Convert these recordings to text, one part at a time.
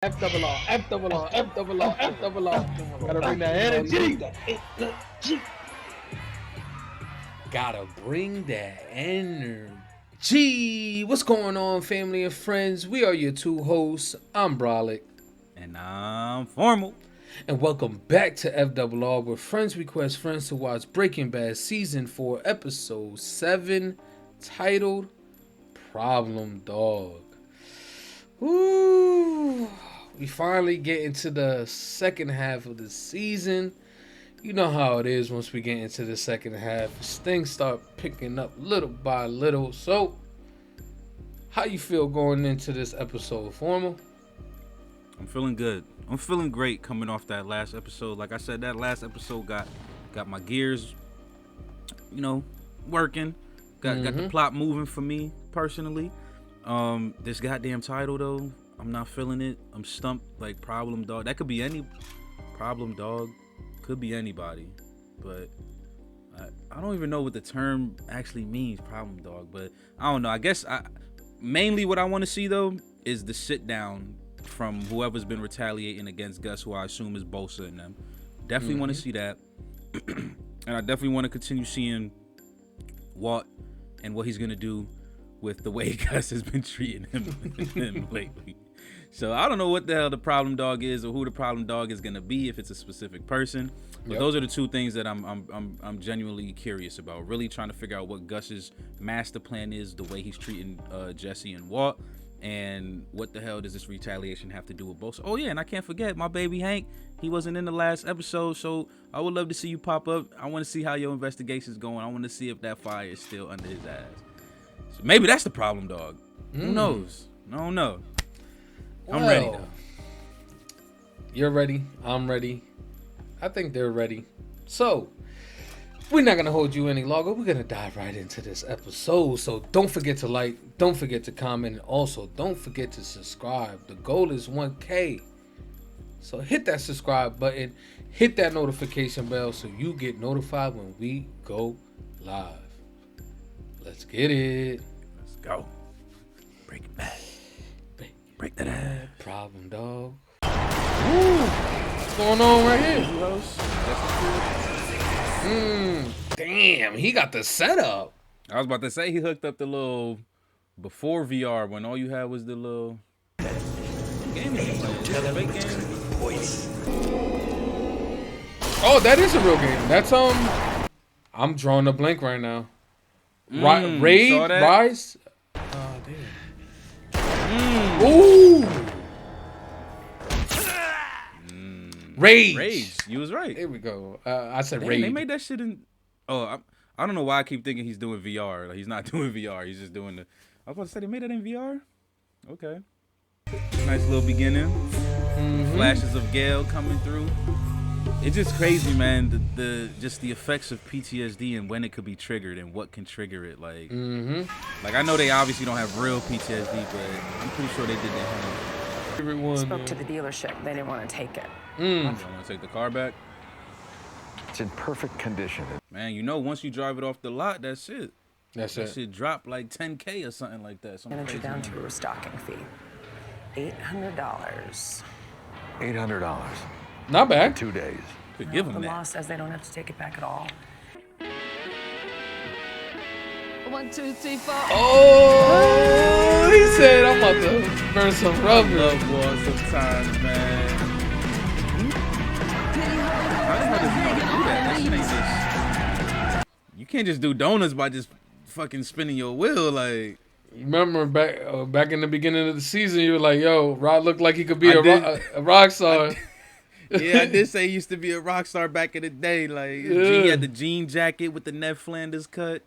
F double R, F double R, F double R, F double R. Gotta bring that energy. Gotta bring that energy. What's going on, family and friends? We are your two hosts. I'm Bralik. And I'm Formal. And welcome back to FRR, where friends request friends to watch Breaking Bad Season 4, Episode 7, titled Problem Dog. Woo! We finally get into the second half of the season. You know how it is once we get into the second half. Things start picking up little by little. So, how you feel going into this episode, Formal? I'm feeling good. I'm feeling great coming off that last episode. Like I said, that last episode got my gears, working. Got the plot moving for me personally. This goddamn title though, I'm not feeling it. I'm stumped. Like Problem Dog. That could be any Problem Dog. Could be anybody. But I don't even know what the term actually means, Problem Dog. But I don't know. I guess mainly what I want to see though is the sit down from whoever's been retaliating against Gus, who I assume is Bosa and them. Definitely want to see that. And I definitely want to continue seeing Walt and what he's going to do with the way Gus has been treating him lately. So I don't know what the hell the problem dog is or who the problem dog is going to be, if it's a specific person. But those are the two things that I'm genuinely curious about. Really trying to figure out what Gus's master plan is, the way he's treating Jesse and Walt. And what the hell does this retaliation have to do with both? Oh yeah, and I can't forget my baby Hank. He wasn't in the last episode, so I would love to see you pop up. I want to see how your investigation's going. I want to see if that fire is still under his ass. So maybe that's the problem dog. Who knows? I don't know. I'm ready though. You're ready. I'm ready. I think they're ready. So, we're not going to hold you any longer. We're going to dive right into this episode. So don't forget to like, don't forget to comment, and also don't forget to subscribe. The goal is 1K. So hit that subscribe button, hit that notification bell so you get notified when we go live. Let's get it. Let's go. Break it back. Break that ass. Problem dog. Woo. What's going on right here? Damn, he got the setup. I was about to say he hooked up the little before VR when all you had was the little game. Oh, that is a real game. That's I'm drawing a blank right now. Raid, Rise. Oh damn. Ooh. Rage. You was right. There we go. I said Damn, Rage. They made that shit in. Oh, I don't know why I keep thinking he's doing VR. Like, he's not doing VR. He's just doing the. I was about to say they made that in VR. Okay. Nice little beginning. Flashes of Gale coming through. It's just crazy, man. The effects of PTSD and when it could be triggered and what can trigger it. Like, like I know they obviously don't have real PTSD, but I'm pretty sure they did that. Spoke to the dealership. They didn't want to take it. You want to take the car back? It's in perfect condition. Man, once you drive it off the lot, that's it. That's that it. shit dropped like 10K or something like that. Manager down to a restocking fee. $800. $800. Not bad. 2 days. Could give them The that. law says they don't have to take it back at all. 1, 2, 3, 4. Oh, he said I'm about to burn some rubber. Love war sometimes, man. How the hell does he know to do that? That shit ain't just. You can't just do donuts by just fucking spinning your wheel, like. Remember back in the beginning of the season, you were like, "Yo, Rod looked like he could be a rock star." Yeah, I did say he used to be a rock star back in the day. Like, he had the jean jacket with the Ned Flanders cut.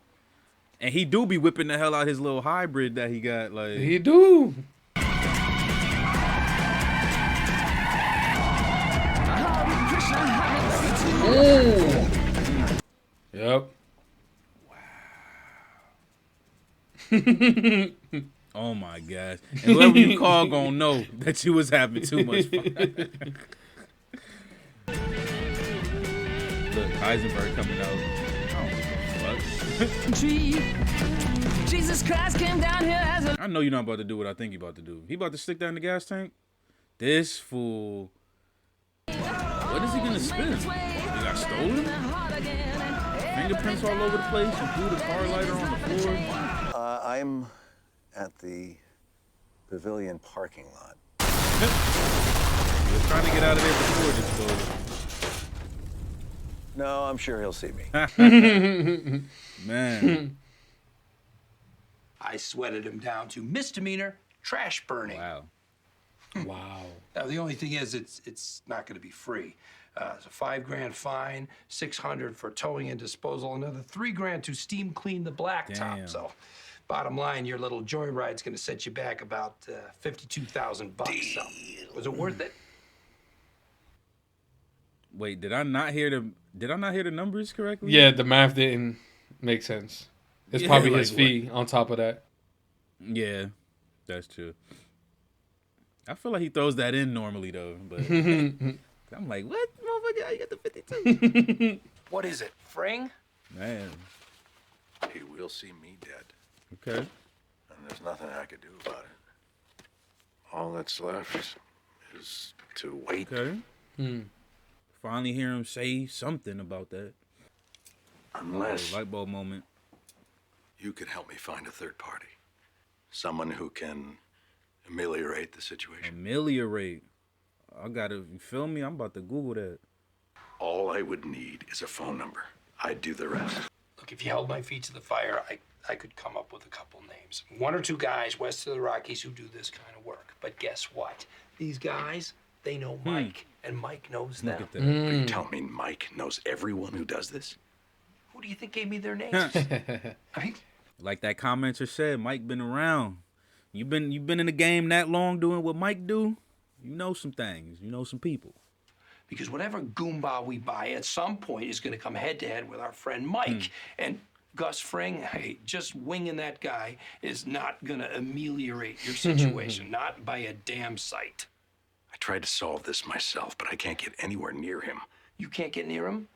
And he do be whipping the hell out his little hybrid that he got. Like, he do. Yep. Wow. Oh my gosh. And whoever you call gonna know that you was having too much fun. Look, Heisenberg coming out. Jesus Christ came down here as a... I know you're not about to do what I think you're about to do. He about to stick that in the gas tank? This fool. What is he gonna spin? He got stolen? Fingerprints all over the place. You threw the car lighter on the floor. I'm at the pavilion parking lot. He was trying to get out of there before this fool. No, I'm sure he'll see me. Man. I sweated him down to misdemeanor trash burning. Wow. Wow. Now the only thing is, it's not going to be free. It's a $5,000 fine, $600 for towing and disposal, another $3,000 to steam clean the blacktop. Damn. So, bottom line, your little joyride's going to set you back about $52,000. So, was it worth it? Wait, did I not hear the numbers correctly? Yeah, the math didn't make sense. It's Yeah, probably like his fee on top of that. Yeah, that's true. I feel like he throws that in normally though, but I'm like, what, motherfucker? How you got the 52? What is it, Fring? Man, He will see me dead, okay. and there's nothing I could do about it. All that's left is to wait. Okay. Finally hear him say something about that. Unless Light bulb moment. you can help me find a third party. Someone who can ameliorate the situation. Ameliorate. I gotta, you feel me? I'm about to Google that. All I would need is a phone number. I'd do the rest. Look, if you held my feet to the fire, I could come up with a couple names. One or two guys west of the Rockies who do this kind of work. But guess what? These guys, they know Mike, and Mike knows Look them. at that. Are you telling me Mike knows everyone who does this? Who do you think gave me their names? I mean, Like that commenter said, Mike been around. You been in the game that long doing what Mike do? You know some things. You know some people. because whatever Goomba we buy at some point is going to come head to head with our friend Mike. And Gus Fring, hey, just winging that guy is not going to ameliorate your situation, not by a damn sight. I tried to solve this myself, but I can't get anywhere near him. You can't get near him?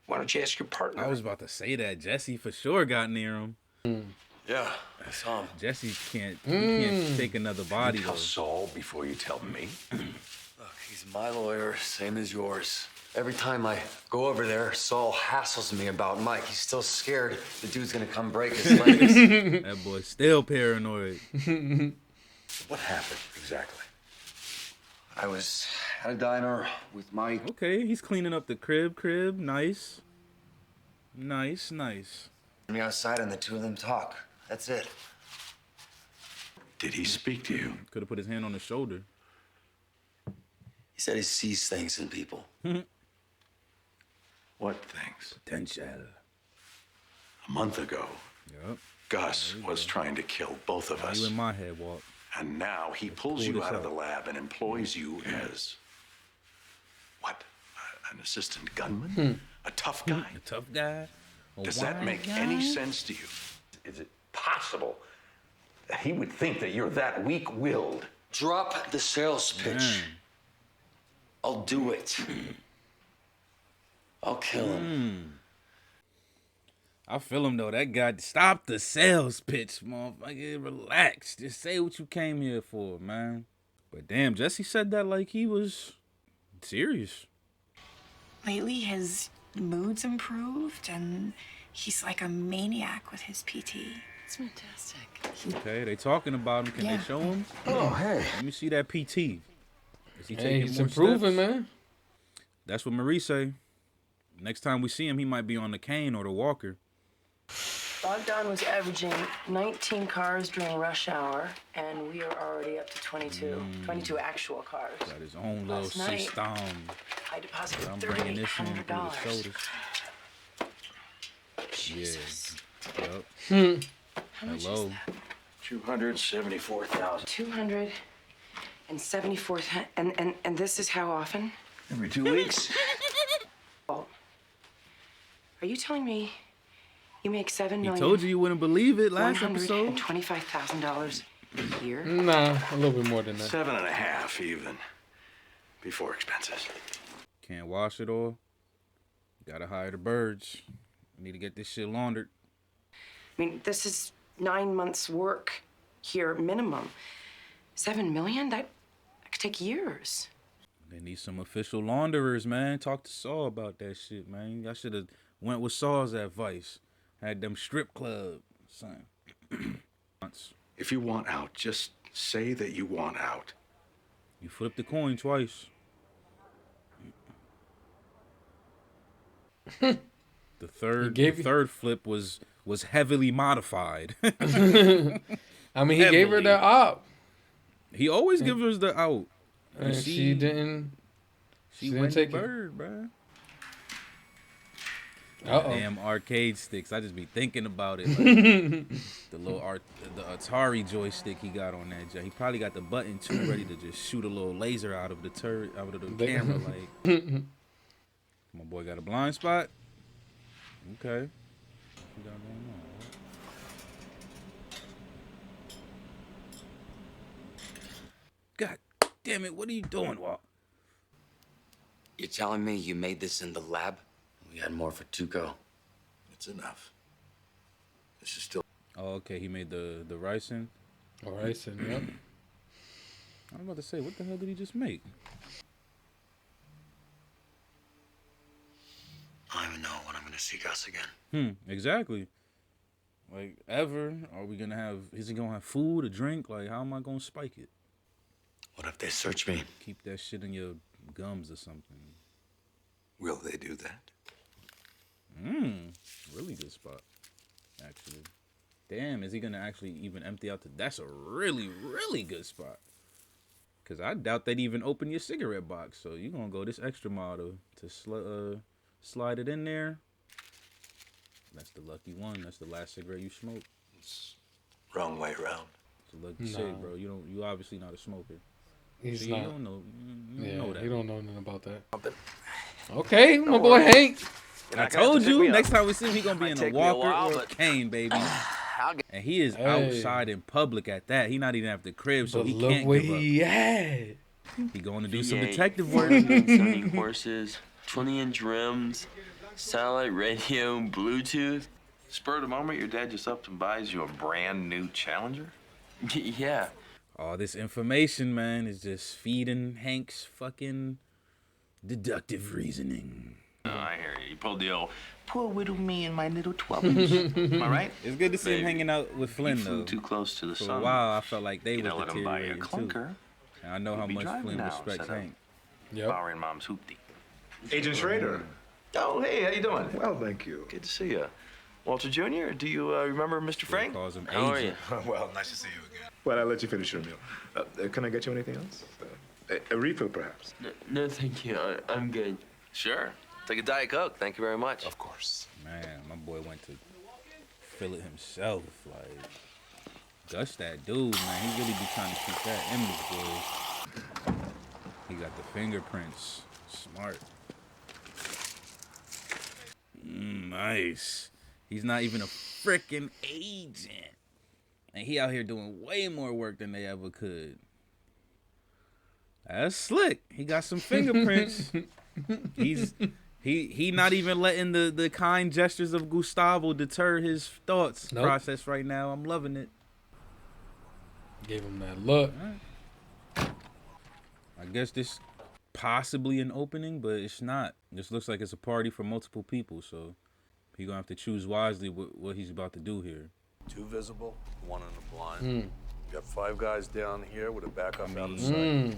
Why don't you ask your partner? I was about to say that. Jesse for sure got near him. Yeah, I saw him. Jesse can't, he can't take another body Tell though. Saul before you tell me. Look, he's my lawyer, same as yours. Every time I go over there, Saul hassles me about Mike. He's still scared the dude's gonna come break his legs. That boy's still paranoid. What happened exactly? I was at a diner with Mike. Okay, he's cleaning up the crib. Nice. Nice. Me outside and the two of them talk. That's it. Did he speak to you? Could have put his hand on his shoulder. He said he sees things in people. What things? Potential. A month ago, Yep. Gus was trying to kill both of You us. in my head, Walt. And now he pulls Pull you this out of out. the lab and employs you as what? An assistant gunman? A tough guy? The tough guy. A Does that wise make guy? any sense to you? Is it possible that he would think that you're that weak-willed? Drop the sales pitch. Man. I'll do it. I'll kill him. I feel him though. That guy, stop the sales pitch, motherfucker. Relax. Just say what you came here for, man. But damn, Jesse said that like he was serious. Lately, his mood's improved, and he's like a maniac with his PT. It's fantastic. Okay, they talking about him. Can Yeah. they show him? Oh, hey. Let me see that PT. Is he Hey, taking he's more improving, steps? man. That's what Marie say. Next time we see him, he might be on the cane or the walker. Bogdan was averaging 19 cars during rush hour, and we are already up to 22. 22 actual cars. Got his own little Last night, system. I deposited I'm bringing this in through the $3,800. shoulders. Yep. How much Hello. is that? 274,000. 274, and this is how often? Every 2 weeks? Are you telling me you make He $7,000,000? told you wouldn't believe it last episode. $125,000 a year? Nah, a little bit more than that. 7.5 even. Before expenses. Can't wash it all. Gotta hire the birds. Need to get this shit laundered. I mean, this is 9 months' work here minimum. $7 million? I could take years. They need some official launderers, man. Talk to Saul about that shit, man. Y'all should have went with Saul's advice. Had them strip club, son. If you want out, just say that you want out. You flipped the coin twice. The third flip was heavily modified. I mean, he gave her the op. He always gives her the out. And she didn't. She went take bird, bro. Damn arcade sticks. I just be thinking about it. Like, the Atari joystick he got on that. He probably got the button too ready to just shoot a little laser out of the camera. Like, my boy got a blind spot. Okay. God damn it! What are you doing, Walt? You're telling me you made this in the lab? We had more for Tuco. It's enough. This is still. Oh, okay. He made the ricin. Oh, ricin, yep. I was about to say, what the hell did he just make? I don't even know when I'm gonna see Gus again. Exactly. Like, ever? Are we gonna have? Is he gonna have food or drink? Like, how am I gonna spike it? What if they search me? Keep that shit in your gums or something. Will they do that? Really good spot, actually. Damn, is he gonna actually even empty out that's a really, really good spot. Cause I doubt they'd even open your cigarette box. So you gonna go this extra mile to slide it in there. That's the lucky one. That's the last cigarette you smoke. It's wrong way around. It's a lucky cig, bro. You obviously not a smoker. He's so not. You don't know. You don't know that. He don't know nothing about that. Okay, my boy Hank. I told you, next time we see him, he gonna be in a walker or a cane, baby. And he is outside in public at that. He not even at the crib, so he can't where give up. he at. He going to do some detective work. 70 horses, 20-inch rims, satellite radio, Bluetooth. Spur of the moment, your dad just up and buys you a brand new Challenger? Yeah. All this information, man, is just feeding Hank's fucking deductive reasoning. Oh, I hear you. You pulled the old, poor little me and my little 12-inch. Am I right? It's good to see him hanging out with Flynn, He flew though. too close to the For sun. a while, I felt like they You was know, let him buy a deteriorating, too. clunker. And I know how He'd be much driving Flynn now respects instead of Hank. Borrowing mom's hoopty. Agent Schrader. Oh, hey, how you doing? Well, thank you. Good to see you. Walter Jr., do you remember Mr. Frank? Calls him How are agent. you? Well, nice to see you again. Well, I'll let you finish your meal. Can I get you anything else? A refill, perhaps? No, thank you. I'm good. Sure. Take a Diet Coke. Thank you very much. Of course. Man, my boy went to fill it himself. Like, Gus that dude, man. He really be trying to keep that image, boy. He got the fingerprints. Smart. Nice. He's not even a freaking agent. And he out here doing way more work than they ever could. That's slick. He got some fingerprints. He not even letting the kind gestures of Gustavo deter his thoughts process right now. I'm loving it. Gave him that look. I guess this possibly an opening, but it's not. This looks like it's a party for multiple people, so he gonna have to choose wisely what he's about to do here. 2 visible, 1 in the blind. You got 5 guys down here with a backup out of sight.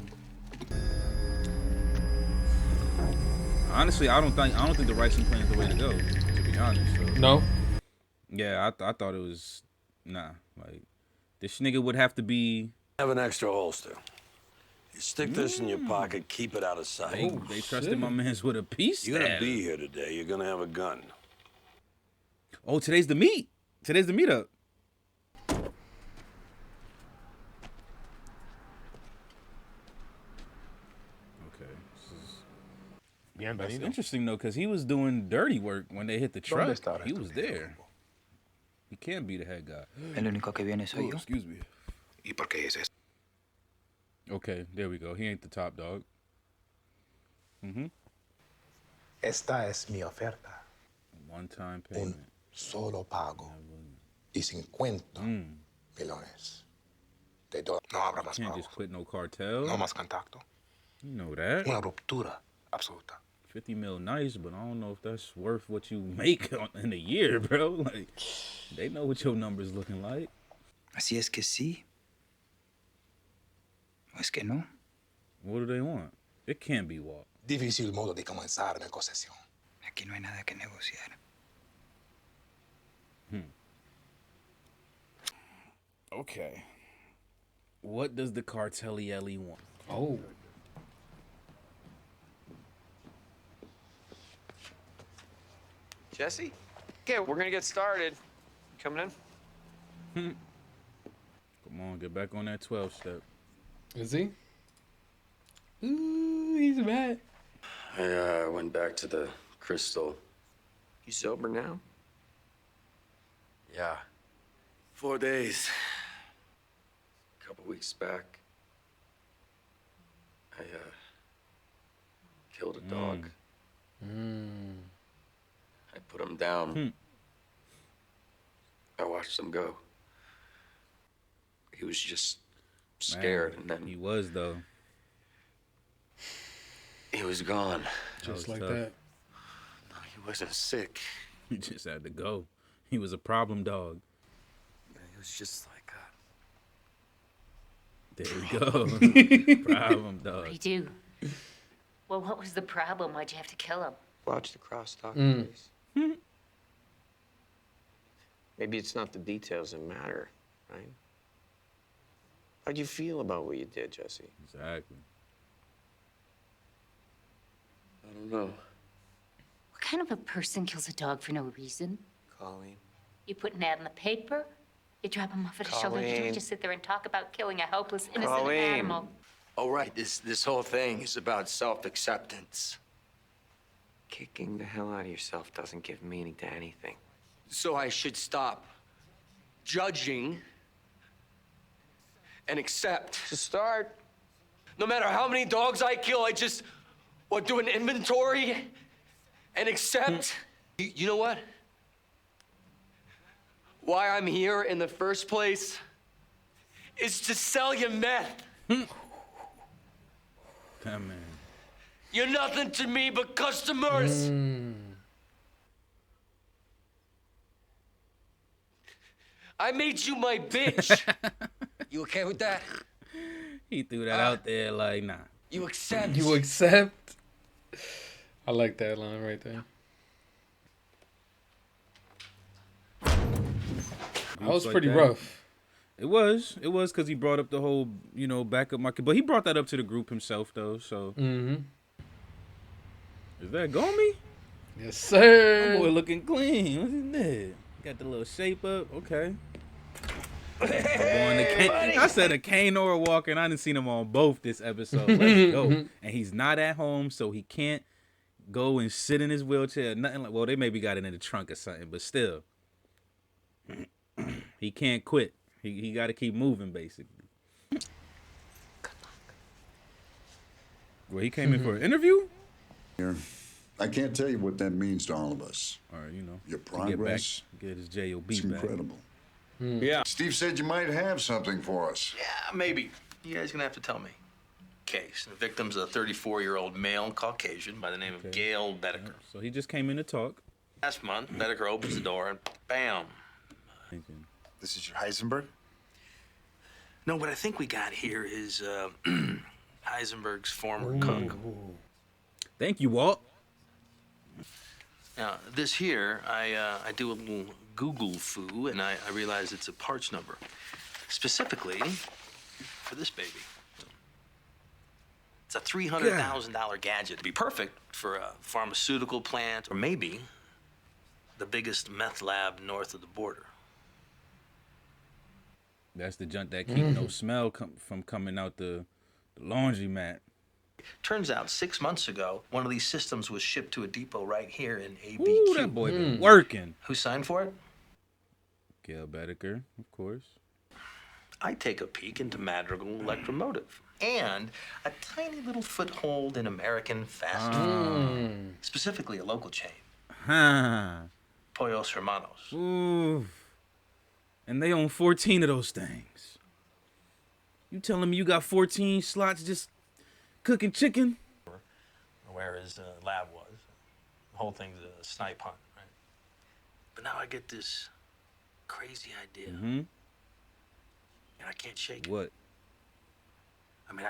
Honestly, I don't think the ricing plan is the way to go. To be honest, so. No. Yeah, I thought it was like this nigga would have to be. Have an extra holster. You stick this in your pocket, keep it out of sight. They trusted my mans with a piece. You're gonna be here today. You're gonna have a gun. Oh, today's the meet. Today's the meetup. That's interesting though, because he was doing dirty work when they hit the truck. He was there. He can't be the head guy. El único que viene soy yo. Excuse me. ¿Y por qué es eso? Okay, there we go. He ain't the top dog. Esta es mi oferta. One-time payment. Solo pago. Y 50 melones. De dos, no habrá más Can't pagos. just quit no cartel. No más contacto. You know that. Una ruptura absoluta. 50 mil nice, but I don't know if that's worth what you make in a year, bro. Like, they know what your numbers looking like. Así es que sí. ¿O es que no? What do they want? It can't be Walt. Difícil modo de comenzar negociación. Aquí no hay nada que negociar. Okay. What does the Cartellielli want? Oh. Jesse? Okay, we're gonna get started. Coming in? Come on, get back on that 12 step. Is he? Ooh, he's mad. I went back to the crystal. You sober now? Yeah. 4 days. A couple weeks back, I killed a dog. I put him down. I watched him go. He was just scared, and then He was, though. he was gone. Just like tough. that. No, he wasn't sick. He just had to go. He was a problem dog. He was just like There we go. Problem dog. What do you do? Well, what was the problem? Why'd you have to kill him? Watch the crosstalk, please. Maybe it's not the details that matter, right? How'd you feel about what you did, Jesse? Exactly. I don't know. What kind of a person kills a dog for no reason? Colleen. You put an ad in the paper, you drop him off at a shelter, you don't Colleen. just sit there and talk about killing a helpless, innocent Colleen. animal. Oh, right. This whole thing is about self-acceptance. Kicking the hell out of yourself doesn't give meaning to anything. So I should stop judging and accept. To start. No matter how many dogs I kill, I just do an inventory and accept. You know what? Why I'm here in the first place is to sell you meth. That man. You're nothing to me but customers. I made you my bitch. You okay with that? He threw that out there like, nah. You accept. You accept? I like that line right there. That was Like pretty that. rough. It was because he brought up the whole, backup market. But he brought that up to the group himself, though, so. Mm-hmm. Is that Gomi? Yes, sir. That boy looking clean. What's in there? Got the little shape up. Okay. I said a cane or a walker, and I didn't seen him on both this episode. Let's go. And he's not at home, so he can't go and sit in his wheelchair. Nothing like. Well, they maybe got it in the trunk or something, but still, he can't quit. He got to keep moving, basically. Good luck. Well, he came in for an interview. Here. I can't tell you what that means to all of us. Or, your to progress. Get his JOB It's back. incredible. Yeah. Steve said you might have something for us. Yeah, maybe. You guys gonna have to tell me. Case. The victim's a 34-year-old male Caucasian by the name of Gail Bedecker. So he just came in to talk. Last month, Bedecker opens the door and bam. This is your Heisenberg? No, what I think we got here is Heisenberg's former cook. Thank you, Walt. Now, this here, I do a little Google foo, and I realize it's a parts number. Specifically for this baby. It's a $300,000 gadget. To be perfect for a pharmaceutical plant, or maybe the biggest meth lab north of the border. That's the junk that keep no smell from coming out the laundromat. Turns out 6 months ago, one of these systems was shipped to a depot right here in ABQ. Ooh, that boy been working. Who signed for it? Gail Bedecker, of course. I take a peek into Madrigal Electromotive and a tiny little foothold in American fast food, specifically a local chain, Huh. Pollos Hermanos. Ooh. And they own 14 of those things. You telling me you got 14 slots just cooking chicken? Where his lab was. The whole thing's a snipe hunt, right? But now I get this crazy idea. Mm-hmm. And I can't shake it. What? I mean,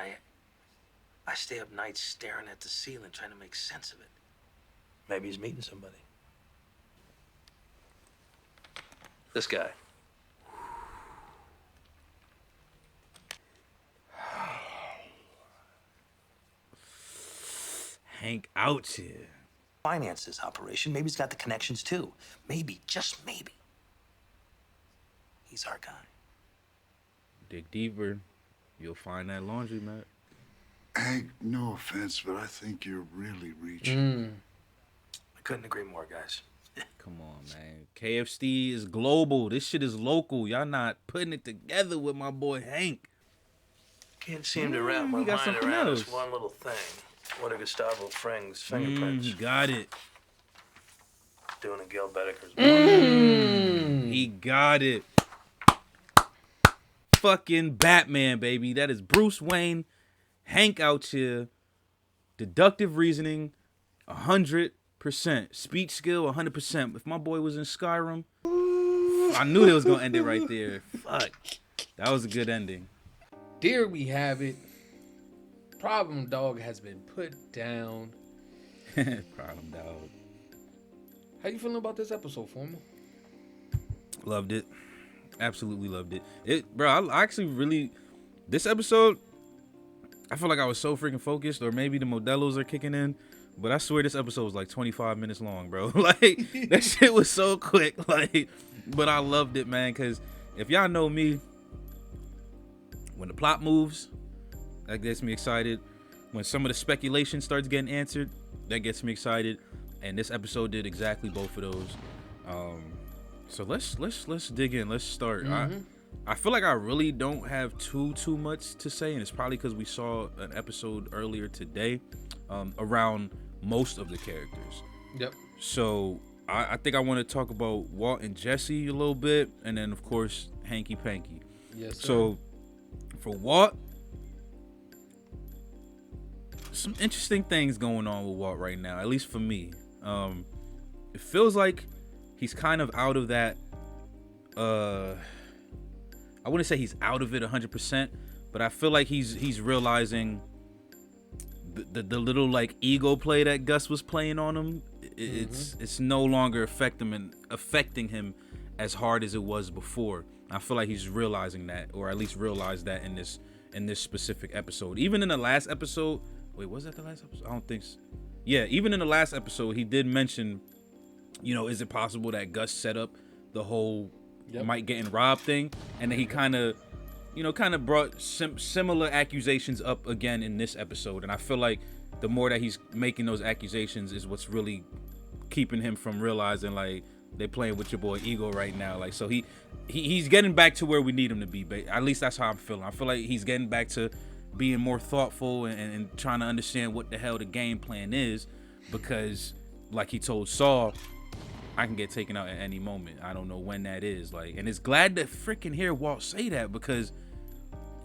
I stay up nights staring at the ceiling trying to make sense of it. Maybe he's meeting somebody. This guy. Hank out here. Finance this operation. Maybe he's got the connections too. Maybe, just maybe, he's our guy. Dig deeper, you'll find that laundry mat. Hank, no offense, but I think you're really reaching. I couldn't agree more, guys. Come on, man. KFC is global. This shit is local. Y'all not putting it together with my boy Hank. Can't seem to wrap my he got mind something around else. this one little thing. What are Gustavo Fring's fingerprints? He got it. Doing a Gil Bedeker's. He got it. Fucking Batman, baby. That is Bruce Wayne. Hank out here. Deductive reasoning, 100%. Speech skill, 100%. If my boy was in Skyrim, I knew they was gonna end it right there. Fuck. That was a good ending. There we have it. Problem Dog has been put down. Problem Dog. How you feeling about this episode, Formal? Loved it. Absolutely loved it. Bro, I actually really, this episode, I feel like I was so freaking focused, or maybe the Modelos are kicking in, but I swear this episode was like 25 minutes long, bro. Like, that shit was so quick. Like, but I loved it, man, because if y'all know me, when the plot moves, that gets me excited. When some of the speculation starts getting answered, that gets me excited. And this episode did exactly both of those. So let's dig in. Let's start. I feel like I really don't have too much to say, and it's probably because we saw an episode earlier today around most of the characters. Yep. So I think I want to talk about Walt and Jesse a little bit, and then of course Hanky Panky. Yes, sir. So for Walt, some interesting things going on with Walt right now, at least for me. It feels like he's kind of out of that. I wouldn't say he's out of it 100%, but I feel like he's realizing the little like ego play that Gus was playing on him. It's no longer affecting him as hard as it was before. I feel like he's realizing that, or at least realized that in this specific episode. Even in the last episode, wait, was that the last episode? I don't think so. Yeah, even in the last episode, he did mention, is it possible that Gus set up the whole Mike getting robbed thing? And then he kind of brought similar accusations up again in this episode. And I feel like the more that he's making those accusations is what's really keeping him from realizing, like, they're playing with your boy ego right now. Like, so he's getting back to where we need him to be. But at least that's how I'm feeling. I feel like he's getting back to being more thoughtful and trying to understand what the hell the game plan is, because like he told Saul, I can get taken out at any moment. I don't know when that is. Like, and it's glad to freaking hear Walt say that, because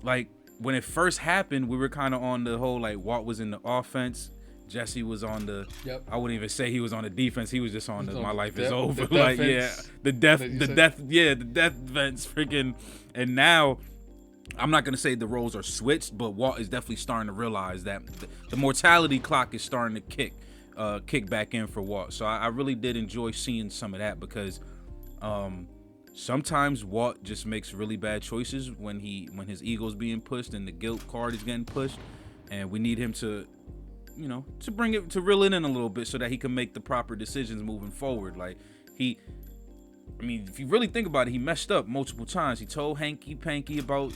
like when it first happened, we were kind of on the whole like Walt was in the offense, Jesse was on the I wouldn't even say he was on the defense, he was just on the my life is over. Like, yeah, the death vents freaking. And now I'm not gonna say the roles are switched, but Walt is definitely starting to realize that the mortality clock is starting to kick back in for Walt. So I really did enjoy seeing some of that, because sometimes Walt just makes really bad choices when his ego's being pushed and the guilt card is getting pushed, and we need him to reel it in a little bit so that he can make the proper decisions moving forward. Like, if you really think about it, he messed up multiple times. He told Hanky Panky about,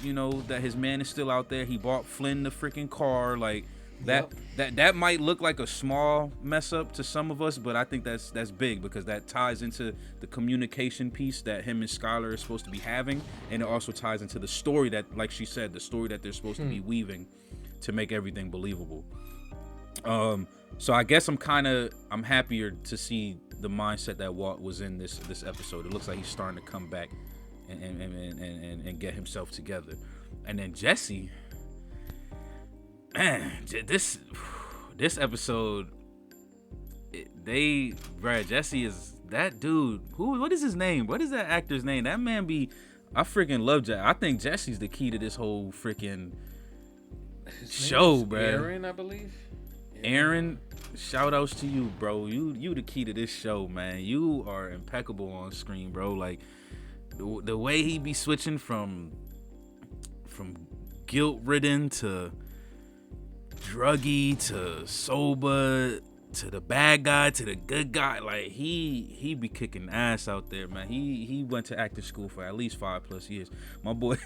that his man is still out there. He bought Flynn the freaking car. Like, that might look like a small mess up to some of us, but I think that's big, because that ties into the communication piece that him and Skylar are supposed to be having, and it also ties into the story that, like she said, the story that they're supposed to be weaving to make everything believable. So I guess I'm happier to see the mindset that Walt was in this episode. It looks like he's starting to come back and get himself together. And then Jesse, man, this episode, Jesse is that dude. What is his name? What is that actor's name? That man I freaking love Jesse. I think Jesse's the key to this whole freaking show, bro. Aaron, I believe. Aaron, shout outs to you, bro. You the key to this show, man. You are impeccable on screen, bro. Like the way he be switching from guilt ridden to druggy to sober to the bad guy to the good guy, like he be kicking ass out there, man. He went to acting school for at least 5+ years, my boy.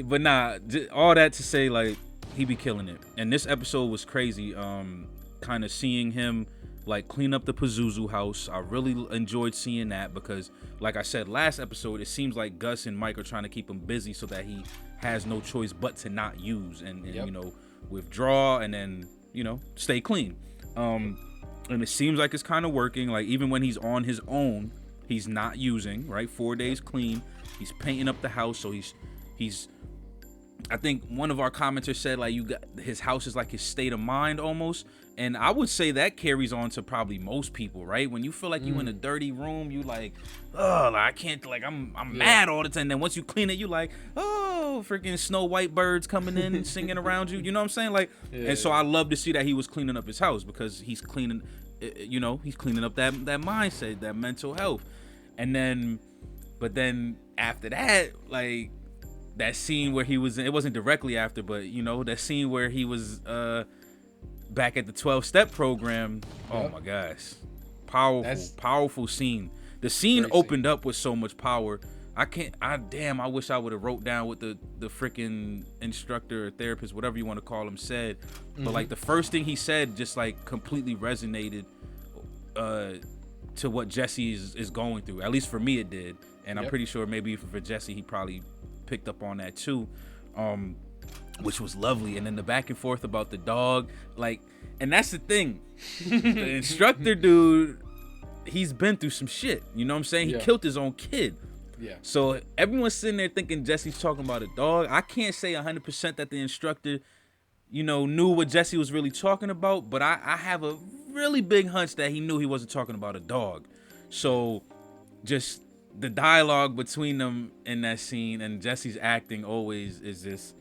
But nah, all that to say, like, he be killing it. And this episode was crazy. Kind of seeing him like clean up the Pazuzu house. I really enjoyed seeing that because, like I said last episode, it seems like Gus and Mike are trying to keep him busy so that he has no choice but to not use and you know, withdraw and then, you know, stay clean. And it seems like it's kind of working. Like, even when he's on his own, he's not using, right? 4 days clean. He's painting up the house. So he's I think one of our commenters said, like, his house is like his state of mind almost. And I would say that carries on to probably most people, right? When you feel like you in a dirty room, you like, oh, like, I can't, like, I'm mad all the time. And then once you clean it, you like, oh, freaking Snow White birds coming in and singing around you. You know what I'm saying? Like, and so I love to see that he was cleaning up his house because he's cleaning, you know, he's cleaning up that mindset, that mental health. And then, but then after that, like, that scene where he was, it wasn't directly after, but, you know, that scene where he was, back at the 12-step program. Oh my gosh, powerful scene. The scene opened up with so much power. I wish I would have wrote down what the freaking instructor or therapist, whatever you want to call him, said. But like the first thing he said just like completely resonated to what Jesse is going through. At least for me it did. And I'm pretty sure maybe for Jesse he probably picked up on that too. Which was lovely. And then the back and forth about the dog, like, and that's the thing. The instructor dude, he's been through some shit. You know what I'm saying? He killed his own kid. Yeah. So everyone's sitting there thinking Jesse's talking about a dog. I can't say 100% that the instructor, you know, knew what Jesse was really talking about, but I have a really big hunch that he knew he wasn't talking about a dog. So just the dialogue between them in that scene and Jesse's acting always is just,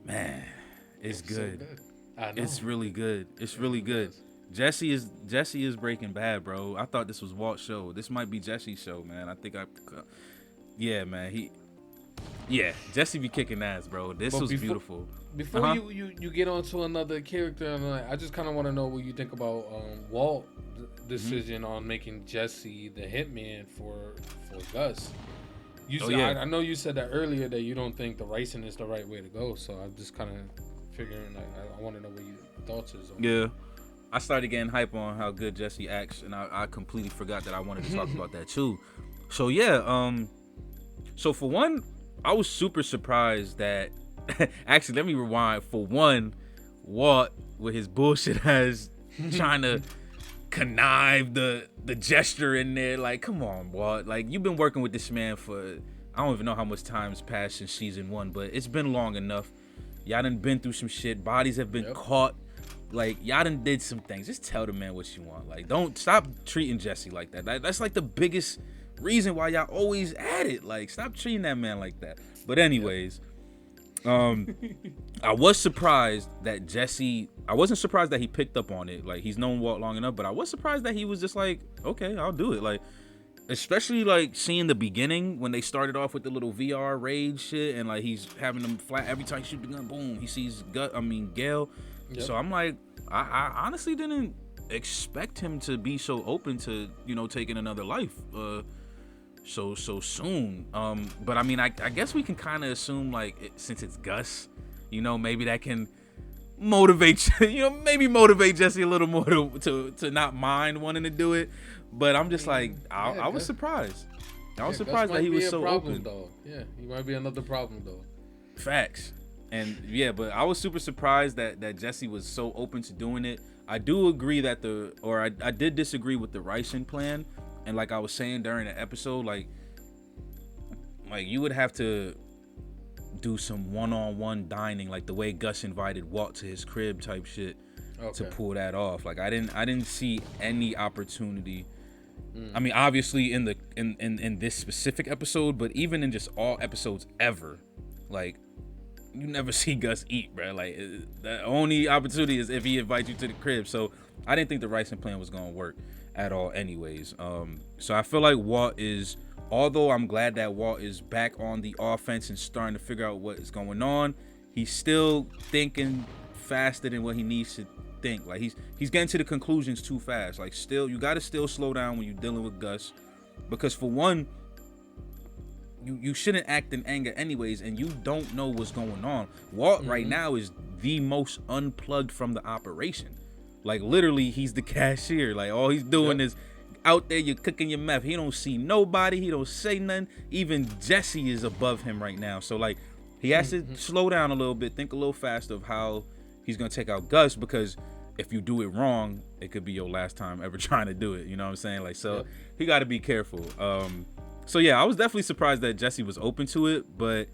man, it's good. So good. I know. It's really good. It's really good. Jesse is Breaking Bad, bro. I thought this was Walt's show. This might be Jesse's show, man. I think yeah, man. Jesse be kicking ass, bro. This was beautiful. Before you get on to another character, I just kind of want to know what you think about Walt's decision on making Jesse the hitman for Gus. I know you said that earlier that you don't think the ricin is the right way to go, so I'm just kind of figuring, like, I want to know what your thoughts is on Yeah. I started getting hype on how good Jesse acts, and I completely forgot that I wanted to talk about that too. So yeah, so for one, I was super surprised that actually, let me rewind. For one, Walt with his bullshit ass trying to connive the gesture in there. Like, come on, Walt. Like, you've been working with this man for, I don't even know how much time's passed since season 1, but it's been long enough. Y'all done been through some shit. Bodies have been caught. Like, y'all done did some things. Just tell the man what you want. Like, don't stop treating Jesse like that. That's like the biggest reason why y'all always at it. Like, stop treating that man like that. But anyways, I was surprised that Jesse, I wasn't surprised that he picked up on it. Like, he's known Walt long enough, but I was surprised that he was just like, okay, I'll do it. Like, especially like seeing the beginning when they started off with the little VR rage shit, and like he's having them flat every time he shoot the gun, boom, he sees Gale. So I'm like, I honestly didn't expect him to be so open to, you know, taking another life so soon. But I mean, I guess we can kind of assume, like, since it's Gus, you know, maybe that can motivate, you know, maybe motivate Jesse a little more to not mind wanting to do it. But I'm just like, I was surprised. I was surprised that he was so open. Though. Yeah, he might be another problem though. Facts. And yeah, but I was super surprised that Jesse was so open to doing it. I do agree that I did disagree with the ricin plan. And like I was saying during the episode, like you would have to do some one-on-one dining, like the way Gus invited Walt to his crib type shit, to pull that off. Like I didn't see any opportunity. I mean, obviously in this specific episode, but even in just all episodes ever, like you never see Gus eat, bro. Like the only opportunity is if he invites you to the crib. So I didn't think the Ricin plan was gonna work at all anyways. So I feel like Walt is, although I'm glad that Walt is back on the offense and starting to figure out what is going on, he's still thinking faster than what he needs to think. Like he's getting to the conclusions too fast. Like still, you gotta still slow down when you're dealing with Gus, because for one, you shouldn't act in anger anyways, and you don't know what's going on. Walt right now is the most unplugged from the operation. Like literally, he's the cashier. Like all he's doing is out there, you're cooking your meth. He don't see nobody. He don't say nothing. Even Jesse is above him right now. So like, he has to slow down a little bit, think a little faster of how he's gonna take out Gus, because if you do it wrong, it could be your last time ever trying to do it. You know what I'm saying? Like, so he got to be careful. So yeah, I was definitely surprised that Jesse was open to it, but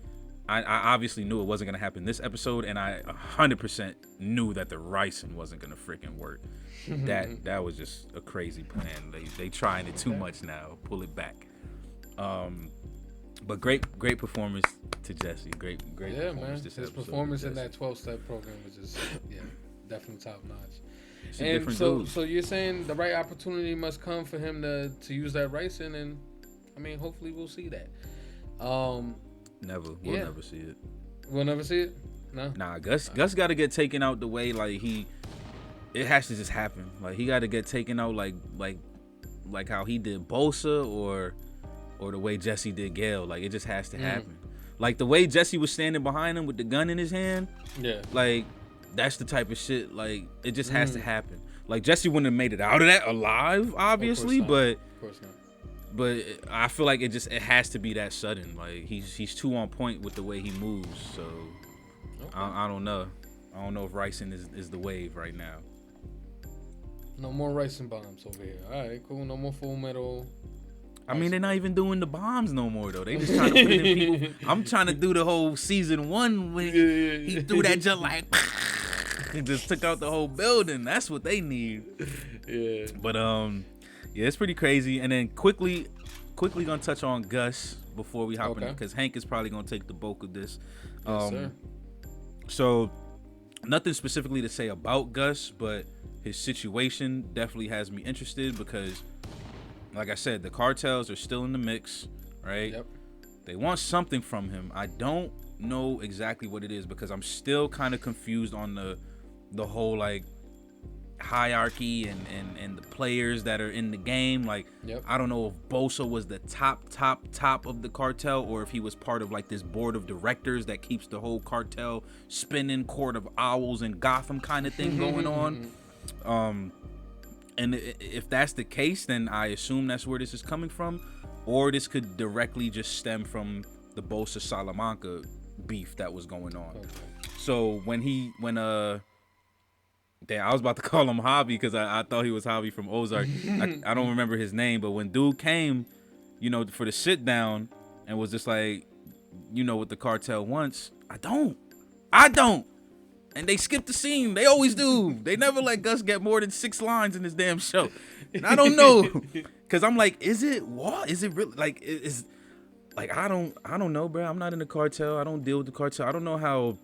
I obviously knew it wasn't gonna happen this episode, and I 100% knew that the Ricin wasn't gonna freaking work. That was just a crazy plan. They trying it too much now. Pull it back. But great performance to Jesse. Great Yeah, performance man. this His episode. performance in that 12-step program was just definitely top notch. It's a And different so dude. so you're saying the right opportunity must come for him to use that Ricin, and I mean hopefully we'll see that. Never. We'll never see it. We'll never see it? No. Nah, Gus got to get taken out the way. Like it has to just happen. Like he got to get taken out like how he did Bosa or the way Jesse did Gale. Like it just has to happen. Like the way Jesse was standing behind him with the gun in his hand. Yeah. Like that's the type of shit. Like it just has to happen. Like Jesse wouldn't have made it out of that alive, obviously, but of course not. But I feel like it has to be that sudden. Like he's too on point with the way he moves. So I don't know. I don't know if Ricin is the wave right now. No more Ricin bombs over here. All right, cool. No more Full Metal. I mean, they're not even doing the bombs no more though. They just trying to put it in people. I'm trying to do the whole season 1 when he threw that jump like and just took out the whole building. That's what they need. Yeah. But yeah, it's pretty crazy. And then quickly gonna touch on Gus before we hop in, because Hank is probably gonna take the bulk of this. Yes, sir. So nothing specifically to say about Gus, but his situation definitely has me interested because, like I said, the cartels are still in the mix, right? Yep. They want something from him. I don't know exactly what it is because I'm still kind of confused on the whole like hierarchy and the players that are in the game. Like, I don't know if Bosa was the top of the cartel or if he was part of like this board of directors that keeps the whole cartel spinning, Court of Owls and Gotham kind of thing going on. And if that's the case, then I assume that's where this is coming from, or this could directly just stem from the Bosa Salamanca beef that was going on. So when damn, I was about to call him Javi because I thought he was Javi from Ozark. I don't remember his name, but when dude came, you know, for the sit down and was just like, you know what the cartel wants? I don't. And they skipped the scene. They always do. They never let Gus get more than 6 lines in this damn show. And I don't know. Cause I'm like, is it what? Is it really like is like I don't know, bro. I'm not in the cartel. I don't deal with the cartel. I don't know how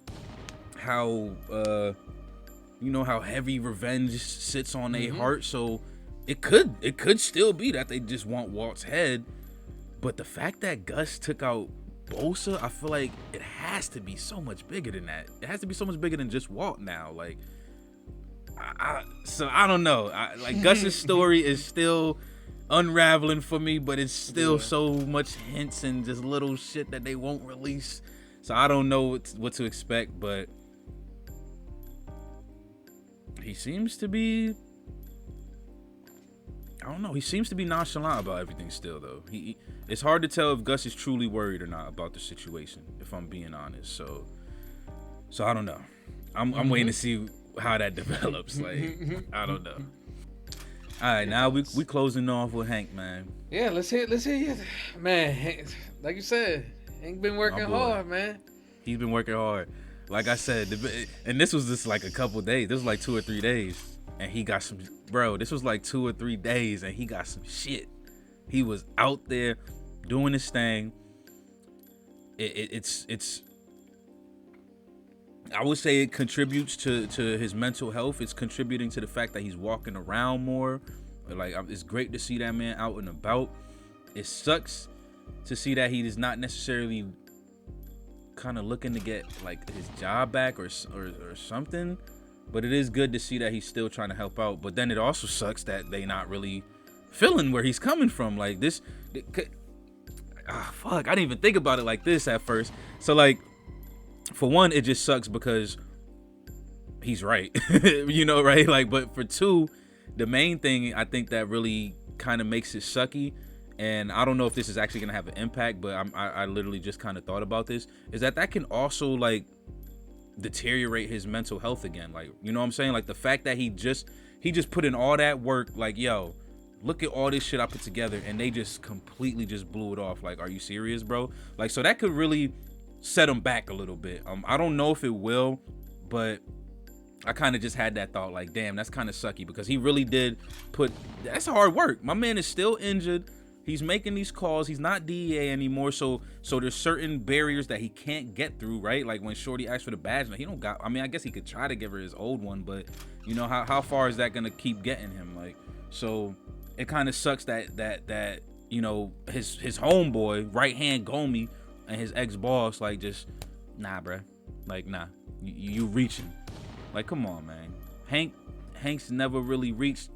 you know how heavy revenge sits on their heart. So it could still be that they just want Walt's head. But the fact that Gus took out Bosa, I feel like it has to be so much bigger than that. It has to be so much bigger than just Walt now. Like, so I don't know. Like Gus's story is still unraveling for me, but it's still so much hints and just little shit that they won't release. So I don't know what to expect, but he seems to be, I don't know. He seems to be nonchalant about everything still, though. It's hard to tell if Gus is truly worried or not about the situation, if I'm being honest. So I don't know. I'm waiting to see how that develops. Like, I don't know. All right, now we closing off with Hank, man. Yeah, let's hear you. Man, Hank, like you said, Hank been working hard, man. He's been working hard. Like I said, and this was just like a couple days. This was like 2 or 3 days. And he got some, bro, this was like 2 or 3 days and he got some shit. He was out there doing his thing. It's I would say it contributes to his mental health. It's contributing to the fact that he's walking around more. Like, it's great to see that man out and about. It sucks to see that he is not necessarily kind of looking to get like his job back or something, but it is good to see that he's still trying to help out. But then it also sucks that they not really feeling where he's coming from. Like this, fuck, I didn't even think about it like this at first. So like, for one, it just sucks because he's right, you know, right? Like, but for two, the main thing I think that really kind of makes it sucky, and I don't know if this is actually gonna have an impact, but I literally just kind of thought about this, is that can also like deteriorate his mental health again. Like, you know what I'm saying? Like the fact that he just put in all that work, like, yo, look at all this shit I put together, and they just completely just blew it off. Like, are you serious, bro? Like, so that could really set him back a little bit. I don't know if it will, but I kind of just had that thought, like, damn, that's kind of sucky, because he really did that's hard work. My man is still injured. He's making these calls. He's not DEA anymore. So there's certain barriers that he can't get through, right? Like when Shorty asked for the badge, he don't got, I mean, I guess he could try to give her his old one, but you know, how far is that going to keep getting him? Like, so it kind of sucks that, you know, his homeboy, right hand Gomi, and his ex-boss, like, just, nah, bruh. Like, nah, you reaching. Like, come on, man. Hank's never really reached,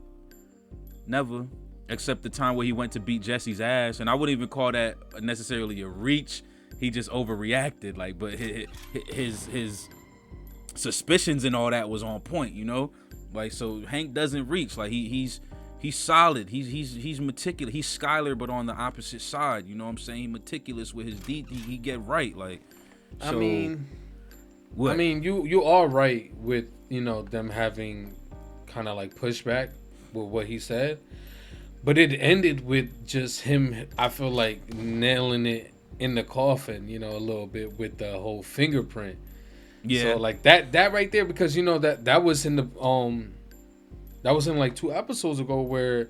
never, except the time where he went to beat Jesse's ass, and I wouldn't even call that necessarily a reach. He just overreacted, like, but his suspicions and all that was on point, you know? Like, so Hank doesn't reach. Like, he's solid. He's meticulous. He's Skyler, but on the opposite side. You know what I'm saying? He meticulous with his deed. He get right. Like, so, I mean, you are right with, you know, them having kind of like pushback with what he said, but it ended with just him, I feel like, nailing it in the coffin, you know, a little bit with the whole fingerprint. Yeah. So like that right there, because you know that was in the that was in like 2 episodes ago where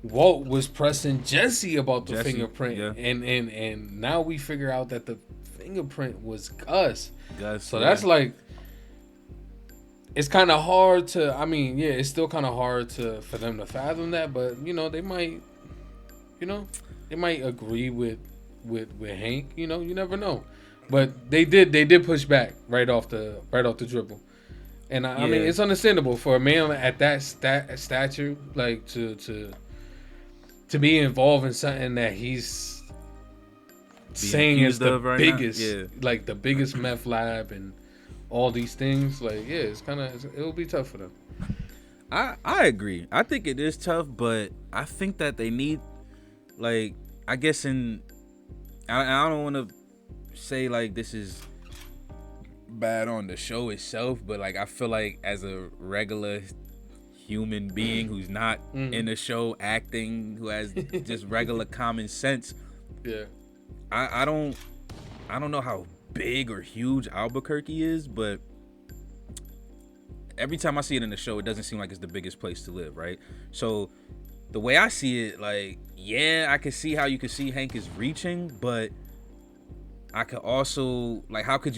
Walt was pressing Jesse about the fingerprint, yeah. and now we figure out that the fingerprint was Gus. So yeah. that's like, it's kind of hard to, I mean, yeah, it's still kind of hard for them to fathom that, but you know, they might agree with Hank, you know, you never know. But they did push back right off the dribble. And I mean, it's understandable for a man at that stature, like to be involved in something that he's saying is the biggest, like the biggest meth lab and all these things. Like, yeah, it'll be tough for them. I agree. I think it is tough, but I think that they need, like, I guess I don't want to say like this is bad on the show itself, but like I feel like as a regular human being who's not in the show acting, who has just regular common sense, I don't know how big or huge Albuquerque is, but every time I see it in the show, it doesn't seem like it's the biggest place to live, right? So the way I see it, like, yeah, I can see how you can see Hank is reaching, but I could also, like, how could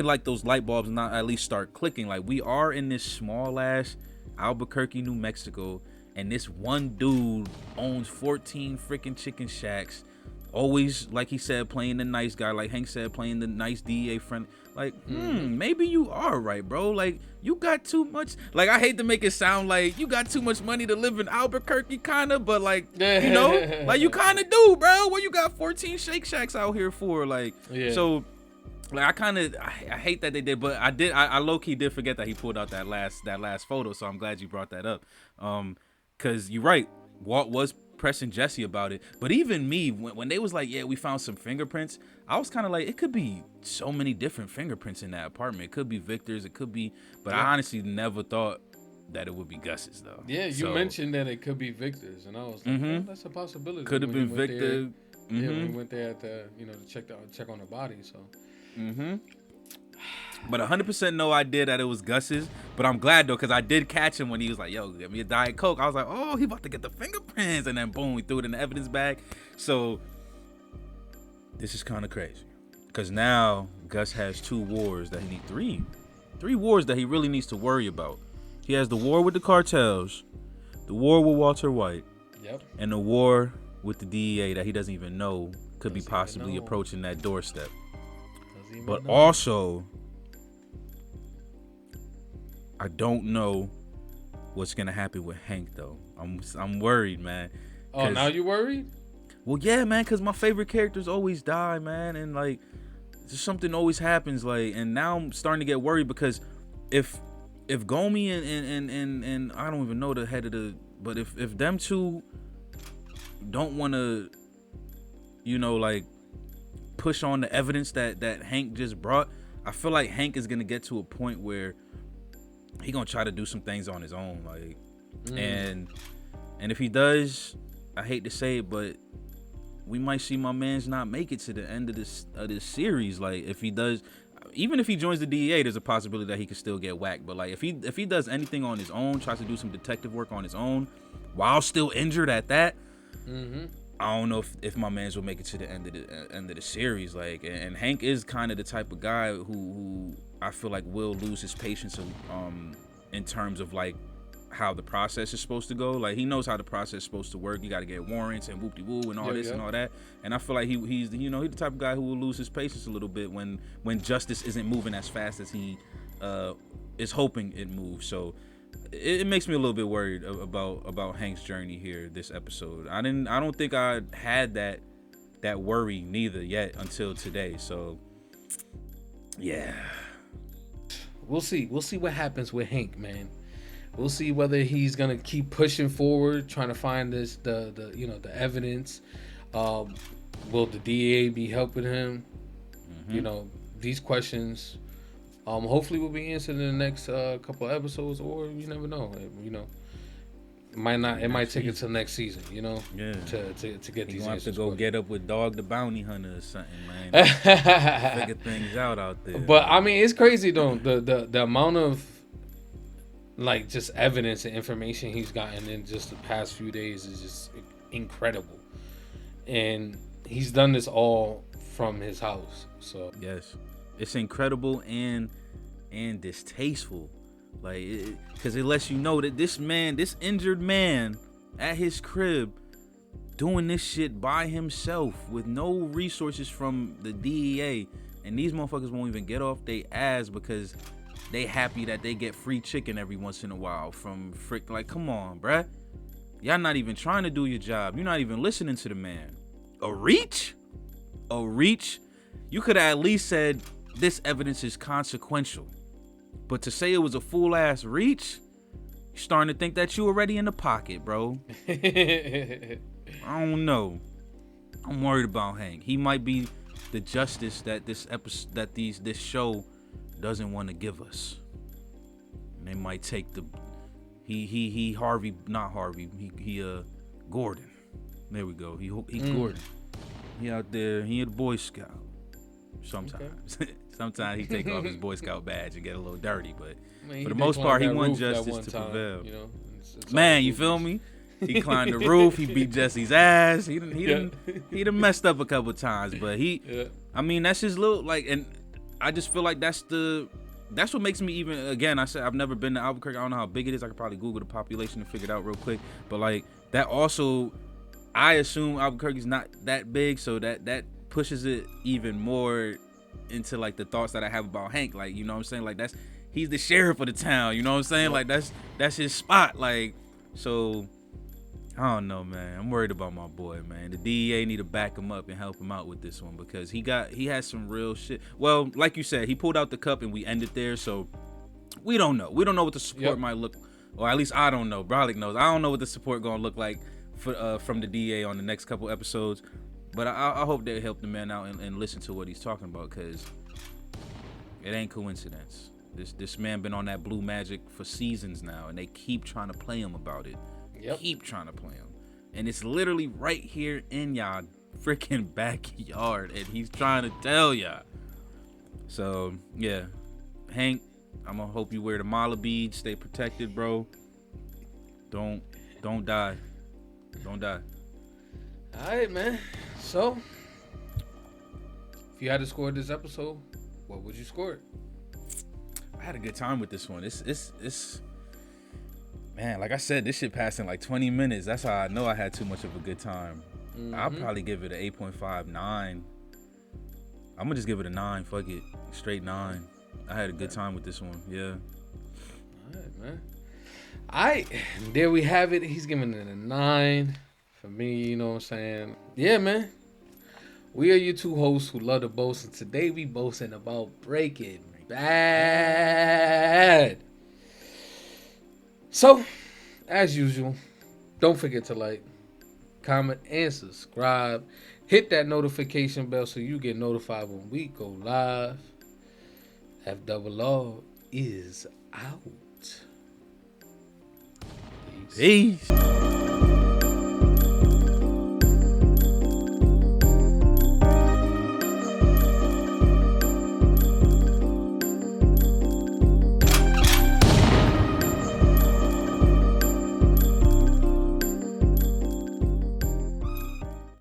like those light bulbs not at least start clicking? Like, we are in this small ass Albuquerque, New Mexico, and this one dude owns 14 freaking chicken shacks. Always, like he said, playing the nice guy, like Hank said, playing the nice DEA friend. Like, maybe you are right, bro. Like, you got too much. Like, I hate to make it sound like you got too much money to live in Albuquerque, kind of, but like, you know, like you kind of do, bro. What you got 14 Shake Shacks out here for? Like, so, like, I hate that they did, but I low key did forget that he pulled out that last photo. So I'm glad you brought that up, cause you're right. Walt was pressing Jesse about it, but even me, when they was like, yeah, we found some fingerprints, I was kind of like, it could be so many different fingerprints in that apartment. It could be Victor's, it could be, but I honestly never thought that it would be Gus's though. Yeah, you mentioned that it could be Victor's, and I was like, oh, that's a possibility. Could have been Victor. Yeah, when we went there to check on the body. So Mm-hmm. But 100% no idea that it was Gus's. But I'm glad though, because I did catch him when he was like, "Yo, give me a Diet Coke." I was like, "Oh, he about to get the fingerprints," and then boom, we threw it in the evidence bag. So this is kind of crazy, because now Gus has 2 wars that he needs, three wars that he really needs to worry about. He has the war with the cartels, the war with Walter White, and the war with the DEA that he doesn't even know could be possibly approaching that doorstep. But also, I don't know what's gonna happen with Hank though. I'm worried, man. Oh, now you worried? Well, yeah, man, because my favorite characters always die, man, and like just something always happens, like, and now I'm starting to get worried because if Gomi and I don't even know the head of the, but if them two don't want to, you know, like push on the evidence that Hank just brought, I feel like Hank is gonna get to a point where he gonna try to do some things on his own, like, and if he does, I hate to say it, but we might see my man's not make it to the end of this series. Like, if he does, even if he joins the DEA, there's a possibility that he could still get whacked. But like, if he does anything on his own, tries to do some detective work on his own, while still injured at that, I don't know if my man's will make it to the end of the series. Like, and Hank is kind of the type of guy who I feel like will lose his patience in terms of like how the process is supposed to go. Like, he knows how the process is supposed to work. You got to get warrants and whoop-de-woo and all this and all that. And I feel like he's the type of guy who will lose his patience a little bit when justice isn't moving as fast as he is hoping it moves. So it makes me a little bit worried about Hank's journey here this episode. I don't think I had that worry neither yet until today. So yeah, we'll see what happens with Hank, man. We'll see whether he's gonna keep pushing forward, trying to find the evidence. Will the DEA be helping him? These questions hopefully will be answered in the next couple of episodes, or you never know. It might not. It might take it till next season. Yeah. To get these answers. Have to go get up with Dog the Bounty Hunter or something, man. Figure things out there. But I mean, it's crazy though. The amount of like just evidence and information he's gotten in just the past few days is just incredible, and he's done this all from his house. So yes, it's incredible and distasteful, like, because it lets you know that this injured man at his crib doing this shit by himself with no resources from the DEA, and these motherfuckers won't even get off their ass because they happy that they get free chicken every once in a while from Frick. Like, come on, bruh. Y'all not even trying to do your job. You're not even listening to the man. A reach? You could have at least said this evidence is consequential. But to say it was a full ass reach, you're starting to think that you already in the pocket, bro. I don't know. I'm worried about Hank. He might be the justice that this show doesn't want to give us. And they might take the Gordon. There we go. He Gordon. He out there. He a Boy Scout. Sometimes. Okay. Sometimes he take off his Boy Scout badge and get a little dirty, but for the most part, he want justice to prevail. It's man, you feel me? He climbed the roof. He beat Jesse's ass. He done messed up a couple times, but I mean, that's his little, like, and I just feel like that's what makes me even, again, I said I've never been to Albuquerque. I don't know how big it is. I could probably Google the population and figure it out real quick. But like, that also, I assume Albuquerque's not that big, so that pushes it even more into like the thoughts that I have about Hank. Like, you know what I'm saying? Like, he's the sheriff of the town, you know what I'm saying? Like, that's his spot. Like, so I don't know, man. I'm worried about my boy, man. The DEA need to back him up and help him out with this one, because he has some real shit. Well, like you said, he pulled out the cup and we ended there, so we don't know. We don't know what the support might look, or at least I don't know. Bralik knows. I don't know what the support gonna look like for from the DEA on the next couple episodes, but I hope they help the man out and listen to what he's talking about, because it ain't coincidence. This man been on that blue magic for seasons now, and they keep trying to play him about it. Keep trying to play him, and it's literally right here in y'all freaking backyard, and he's trying to tell y'all. So yeah, Hank, I'm gonna hope you wear the mala beads, stay protected, bro. Don't die. Don't die. All right, man. So, if you had to score this episode, what would you score it? I had a good time with this one. It's man, like I said, this shit passed in like 20 minutes. That's how I know I had too much of a good time. I'll probably give it an 8.5, 9. I'm gonna just give it a 9. Fuck it, straight 9. I had a good time with this one. Yeah. All right, man. All right, there we have it. He's giving it a 9 for me. You know what I'm saying? Yeah, man. We are your two hosts who love to boast, and today we boasting about Breaking Bad. So, as usual, don't forget to like, comment, and subscribe. Hit that notification bell so you get notified when we go live. FRR is out. Peace. Peace.